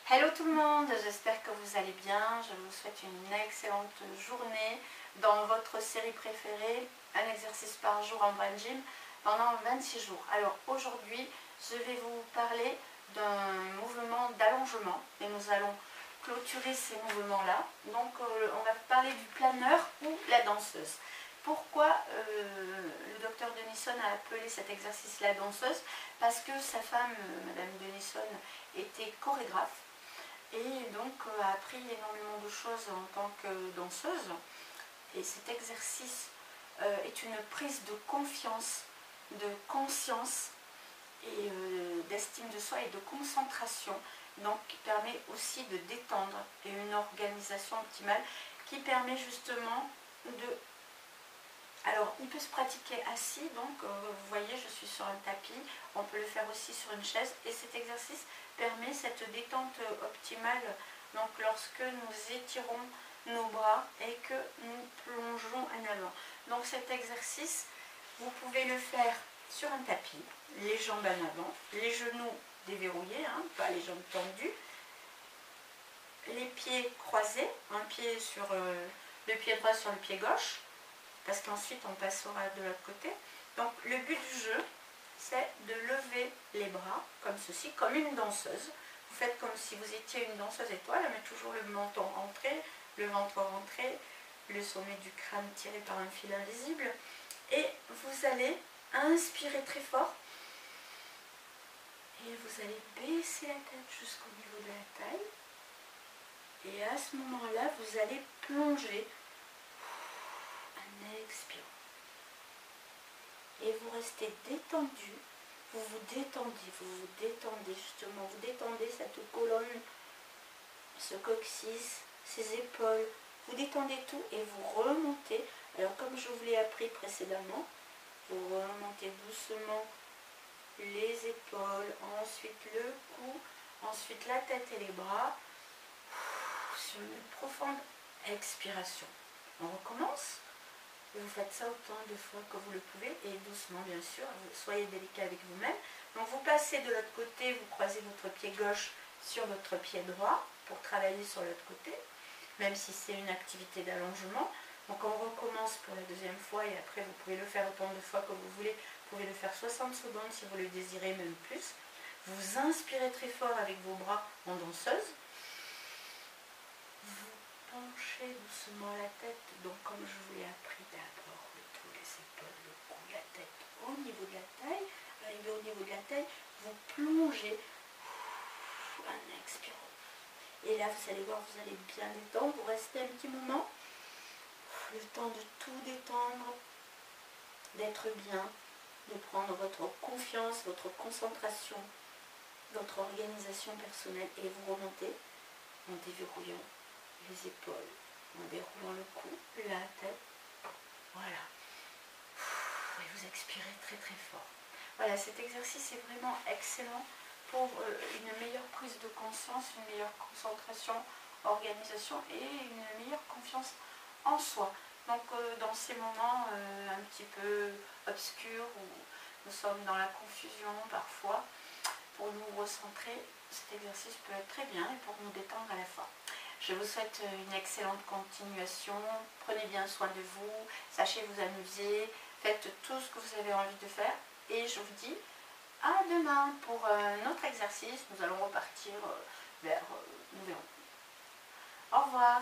Hello tout le monde, j'espère que vous allez bien. Je vous souhaite une excellente journée dans votre série préférée, un exercice par jour en brain gym pendant 26 jours. Alors aujourd'hui, je vais vous parler d'un mouvement d'allongement et nous allons clôturer ces mouvements-là. Donc on va parler du planeur ou la danseuse. Pourquoi le docteur Denison a appelé cet exercice la danseuse? Parce que sa femme, Madame Denison, était chorégraphe et donc a appris énormément de choses en tant que danseuse. Et cet exercice est une prise de confiance, de conscience et d'estime de soi et de concentration, donc qui permet aussi de détendre, et une organisation optimale qui permet justement de... Alors il peut se pratiquer assis, donc vous voyez je suis sur un tapis, on peut le faire aussi sur une chaise, et cet exercice permet cette détente optimale, donc lorsque nous étirons nos bras et que nous plongeons en avant. Donc cet exercice, vous pouvez le faire sur un tapis, les jambes en avant, les genoux déverrouillés, hein, pas les jambes tendues, les pieds croisés, un pied sur le pied droit sur le pied gauche, parce qu'ensuite on passera de l'autre côté. Donc le but du jeu, c'est de lever les bras comme ceci, comme une danseuse. Vous faites comme si vous étiez une danseuse étoile, mais toujours le menton rentré, le ventre rentré, le sommet du crâne tiré par un fil invisible. Et vous allez inspirer très fort. Et vous allez baisser la tête jusqu'au niveau de la taille. Et à ce moment-là, vous allez plonger en expirant. Et vous restez détendu, vous vous détendez justement, vous détendez cette colonne, ce coccyx, ces épaules, vous détendez tout et vous remontez. Alors comme je vous l'ai appris précédemment, vous remontez doucement les épaules, ensuite le cou, ensuite la tête et les bras, sur une profonde expiration. On recommence. Vous faites ça autant de fois que vous le pouvez et doucement bien sûr, soyez délicat avec vous-même. Donc vous passez de l'autre côté, vous croisez votre pied gauche sur votre pied droit pour travailler sur l'autre côté, même si c'est une activité d'allongement. Donc on recommence pour la deuxième fois et après vous pouvez le faire autant de fois que vous voulez. Vous pouvez le faire 60 secondes si vous le désirez, même plus. Vous inspirez très fort avec vos bras en danseuse. Vous penchez doucement la tête, donc comme je vous l'ai appris d'abord, le dos, les épaules, le cou, la tête au niveau de la taille. Arrivé au niveau de la taille, vous plongez en expirant. Et là, vous allez voir, vous allez bien détendre. Vous restez un petit moment, le temps de tout détendre, d'être bien, de prendre votre confiance, votre concentration, votre organisation personnelle, et vous remontez en déverrouillant les épaules, en déroulant le cou, la tête, voilà. Et vous expirez très très fort. Voilà, cet exercice est vraiment excellent pour une meilleure prise de conscience, une meilleure concentration, organisation et une meilleure confiance en soi. Donc dans ces moments un petit peu obscurs où nous sommes dans la confusion parfois, pour nous recentrer, cet exercice peut être très bien et pour nous détendre à la fois. Je vous souhaite une excellente continuation, prenez bien soin de vous, sachez vous amuser, faites tout ce que vous avez envie de faire et je vous dis à demain pour un autre exercice. Nous allons repartir vers nous verrons. Au revoir.